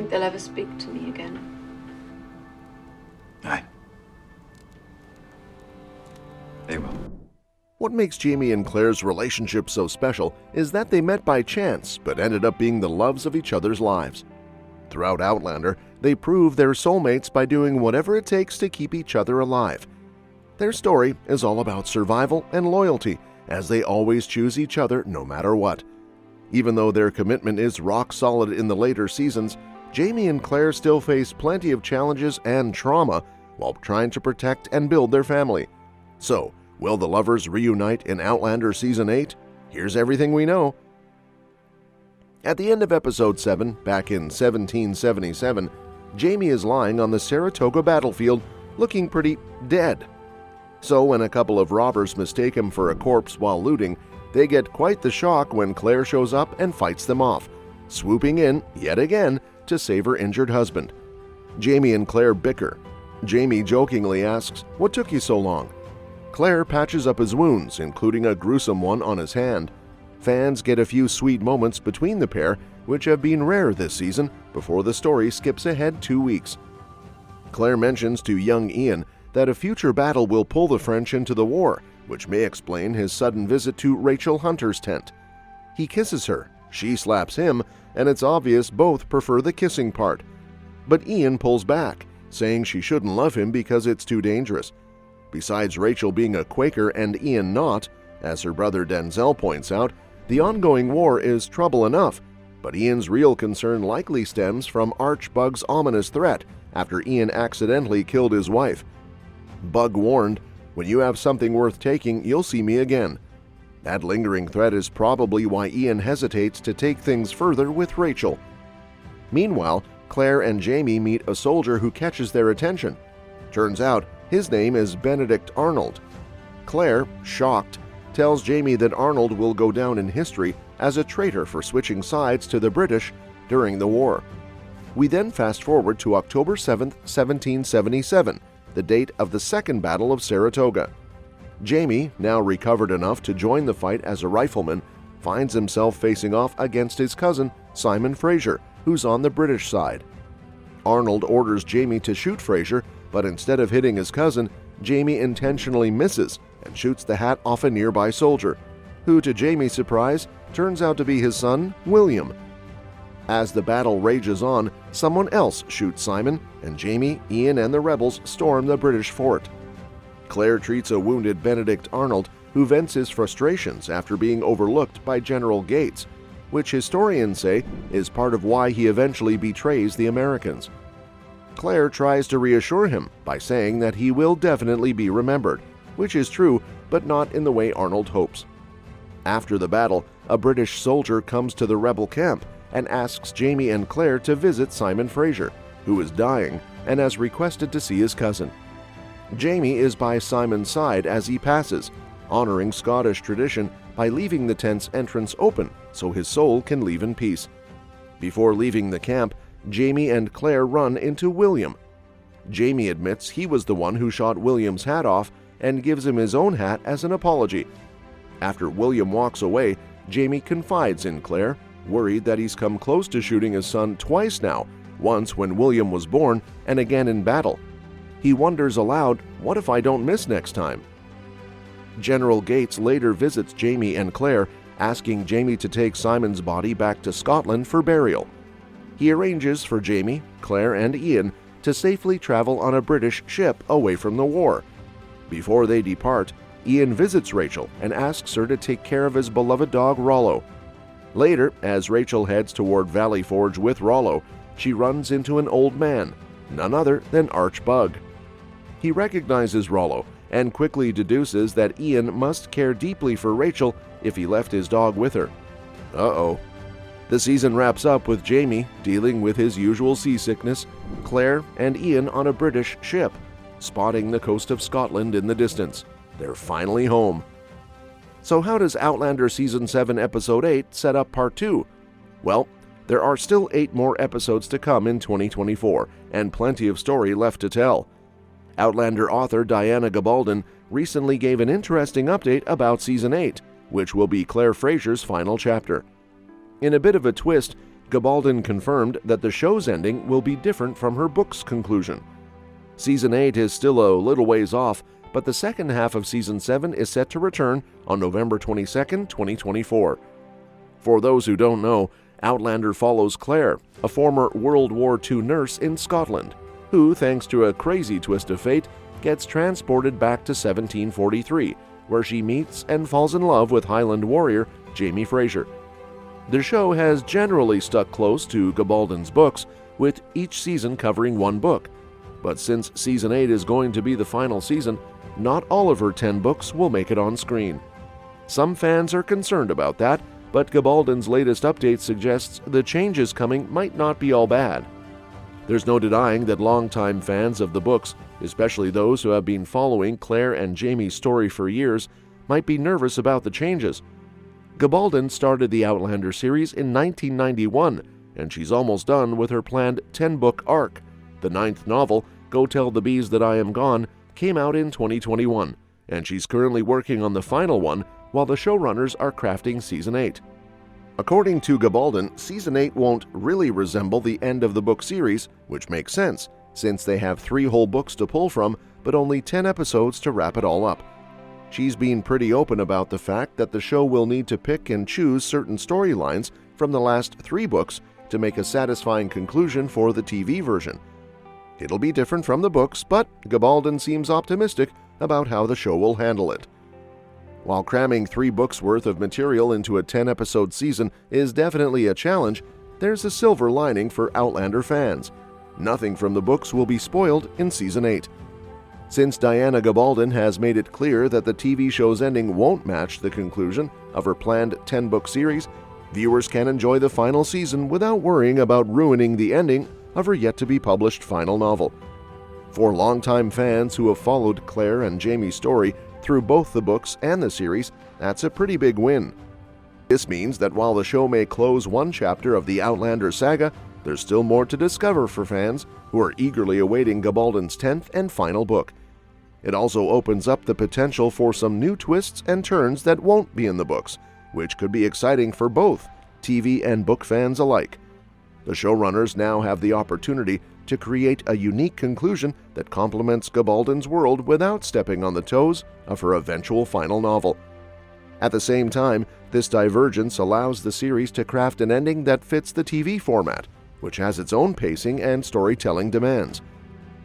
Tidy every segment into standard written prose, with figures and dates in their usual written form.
think they'll ever speak to me again. Aye. They will. What makes Jamie and Claire's relationship so special is that they met by chance but ended up being the loves of each other's lives. Throughout Outlander, they prove they're soulmates by doing whatever it takes to keep each other alive. Their story is all about survival and loyalty, as they always choose each other no matter what. Even though their commitment is rock solid in the later seasons, Jamie and Claire still face plenty of challenges and trauma while trying to protect and build their family. So, will the lovers reunite in Outlander Season 8? Here's everything we know. At the end of Episode 7, back in 1777, Jamie is lying on the Saratoga battlefield, looking pretty dead. So when a couple of robbers mistake him for a corpse while looting, they get quite the shock when Claire shows up and fights them off, swooping in, yet again, to save her injured husband. Jamie and Claire bicker. Jamie jokingly asks, "What took you so long?" Claire patches up his wounds, including a gruesome one on his hand. Fans get a few sweet moments between the pair, which have been rare this season, before the story skips ahead 2 weeks. Claire mentions to young Ian that a future battle will pull the French into the war, which may explain his sudden visit to Rachel Hunter's tent. He kisses her, she slaps him, and it's obvious both prefer the kissing part. But Ian pulls back, saying she shouldn't love him because it's too dangerous. Besides Rachel being a Quaker and Ian not, as her brother Denzel points out, the ongoing war is trouble enough, but Ian's real concern likely stems from Arch Bug's ominous threat after Ian accidentally killed his wife. Bug warned, "When you have something worth taking, you'll see me again." That lingering threat is probably why Ian hesitates to take things further with Rachel. Meanwhile, Claire and Jamie meet a soldier who catches their attention. Turns out, his name is Benedict Arnold. Claire, shocked, tells Jamie that Arnold will go down in history as a traitor for switching sides to the British during the war. We then fast forward to October 7, 1777, the date of the Second Battle of Saratoga. Jamie, now recovered enough to join the fight as a rifleman, finds himself facing off against his cousin, Simon Fraser, who's on the British side. Arnold orders Jamie to shoot Fraser, but instead of hitting his cousin, Jamie intentionally misses and shoots the hat off a nearby soldier, who, to Jamie's surprise, turns out to be his son, William. As the battle rages on, someone else shoots Simon, and Jamie, Ian, and the rebels storm the British fort. Claire treats a wounded Benedict Arnold, who vents his frustrations after being overlooked by General Gates, which historians say is part of why he eventually betrays the Americans. Claire tries to reassure him by saying that he will definitely be remembered, which is true, but not in the way Arnold hopes. After the battle, a British soldier comes to the rebel camp and asks Jamie and Claire to visit Simon Fraser, who is dying and has requested to see his cousin. Jamie is by Simon's side as he passes, honoring Scottish tradition by leaving the tent's entrance open so his soul can leave in peace. Before leaving the camp, Jamie and Claire run into William. Jamie admits he was the one who shot William's hat off and gives him his own hat as an apology. After William walks away, Jamie confides in Claire, worried that he's come close to shooting his son twice now, once when William was born and again in battle. He wonders aloud, "What if I don't miss next time?" General Gates later visits Jamie and Claire, asking Jamie to take Simon's body back to Scotland for burial. He arranges for Jamie, Claire, and Ian to safely travel on a British ship away from the war. Before they depart, Ian visits Rachel and asks her to take care of his beloved dog Rollo. Later, as Rachel heads toward Valley Forge with Rollo, she runs into an old man, none other than Arch Bug. He recognizes Rollo and quickly deduces that Ian must care deeply for Rachel if he left his dog with her. Uh-oh. The season wraps up with Jamie dealing with his usual seasickness, Claire and Ian on a British ship, spotting the coast of Scotland in the distance. They're finally home. So how does Outlander Season 7 Episode 8 set up Part 2? Well, there are still 8 more episodes to come in 2024, and plenty of story left to tell. Outlander author Diana Gabaldon recently gave an interesting update about Season 8, which will be Claire Fraser's final chapter. In a bit of a twist, Gabaldon confirmed that the show's ending will be different from her book's conclusion. Season 8 is still a little ways off, but the second half of Season 7 is set to return on November 22, 2024. For those who don't know, Outlander follows Claire, a former World War II nurse in Scotland, who, thanks to a crazy twist of fate, gets transported back to 1743, where she meets and falls in love with Highland warrior Jamie Fraser. The show has generally stuck close to Gabaldon's books, with each season covering one book. But since Season 8 is going to be the final season, not all of her 10 books will make it on screen. Some fans are concerned about that, but Gabaldon's latest update suggests the changes coming might not be all bad. There's no denying that longtime fans of the books, especially those who have been following Claire and Jamie's story for years, might be nervous about the changes. Gabaldon started the Outlander series in 1991, and she's almost done with her planned 10-book arc. The 9th novel, Go Tell the Bees That I Am Gone, came out in 2021, and she's currently working on the final one while the showrunners are crafting Season 8. According to Gabaldon, Season 8 won't really resemble the end of the book series, which makes sense, since they have 3 whole books to pull from, but only 10 episodes to wrap it all up. She's been pretty open about the fact that the show will need to pick and choose certain storylines from the last 3 books to make a satisfying conclusion for the TV version. It'll be different from the books, but Gabaldon seems optimistic about how the show will handle it. While cramming 3 books worth of material into a 10-episode season is definitely a challenge, there's a silver lining for Outlander fans. Nothing from the books will be spoiled in Season 8. Since Diana Gabaldon has made it clear that the TV show's ending won't match the conclusion of her planned 10-book series, viewers can enjoy the final season without worrying about ruining the ending of her yet-to-be-published final novel. For longtime fans who have followed Claire and Jamie's story through both the books and the series, that's a pretty big win. This means that while the show may close one chapter of the Outlander saga, there's still more to discover for fans who are eagerly awaiting Gabaldon's 10th and final book. It also opens up the potential for some new twists and turns that won't be in the books, which could be exciting for both TV and book fans alike. The showrunners now have the opportunity to create a unique conclusion that complements Gabaldon's world without stepping on the toes of her eventual final novel. At the same time, this divergence allows the series to craft an ending that fits the TV format, which has its own pacing and storytelling demands.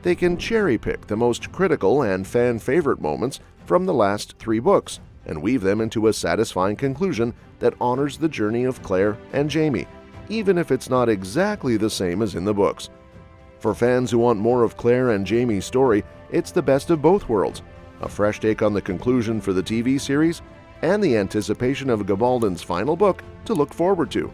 They can cherry-pick the most critical and fan-favorite moments from the last 3 books and weave them into a satisfying conclusion that honors the journey of Claire and Jamie, even if it's not exactly the same as in the books. For fans who want more of Claire and Jamie's story, it's the best of both worlds, a fresh take on the conclusion for the TV series, and the anticipation of Gabaldon's final book to look forward to.